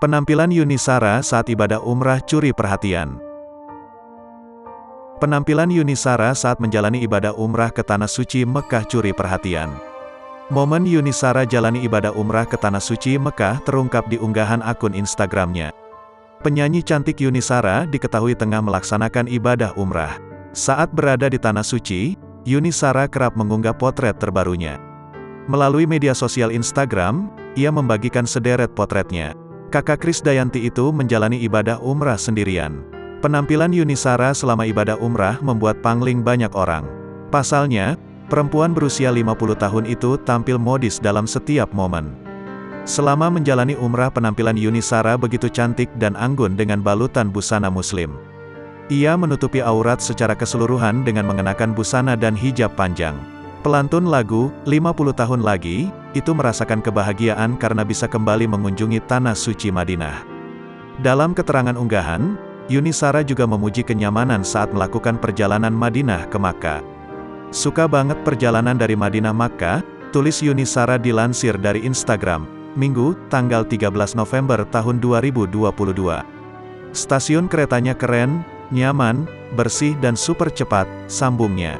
Penampilan Yuni Shara saat ibadah umrah curi perhatian. Penampilan Yuni Shara saat menjalani ibadah umrah ke Tanah Suci Mekah curi perhatian. Momen Yuni Shara jalani ibadah umrah ke Tanah Suci Mekah terungkap di unggahan akun Instagramnya. Penyanyi cantik Yuni Shara diketahui tengah melaksanakan ibadah umrah. Saat berada di Tanah Suci, Yuni Shara kerap mengunggah potret terbarunya. Melalui media sosial Instagram, ia membagikan sederet potretnya. Kakak Krisdayanti itu menjalani ibadah umrah sendirian. Penampilan Yuni Shara selama ibadah umrah membuat pangling banyak orang. Pasalnya, perempuan berusia 50 tahun itu tampil modis dalam setiap momen. Selama menjalani umrah, penampilan Yuni Shara begitu cantik dan anggun dengan balutan busana muslim. Ia menutupi aurat secara keseluruhan dengan mengenakan busana dan hijab panjang. Pelantun lagu, 50 tahun lagi, itu merasakan kebahagiaan karena bisa kembali mengunjungi Tanah Suci Madinah. Dalam keterangan unggahan, Yuni Shara juga memuji kenyamanan saat melakukan perjalanan Madinah ke Makkah. Suka banget perjalanan dari Madinah Makkah, tulis Yuni Shara dilansir dari Instagram, Minggu, tanggal 13 November tahun 2022. Stasiun keretanya keren, nyaman, bersih dan super cepat, sambungnya.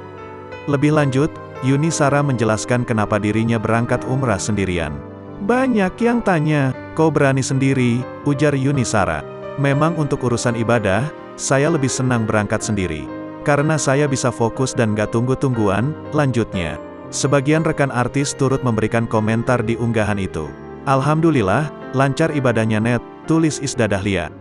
Lebih lanjut, Yuni Shara menjelaskan kenapa dirinya berangkat umrah sendirian. "Banyak yang tanya, kok berani sendiri?" ujar Yuni Shara. "Memang untuk urusan ibadah, saya lebih senang berangkat sendiri. Karena saya bisa fokus dan gak tunggu-tungguan," lanjutnya. Sebagian rekan artis turut memberikan komentar di unggahan itu. "Alhamdulillah, lancar ibadahnya net," tulis Isda Dahlia.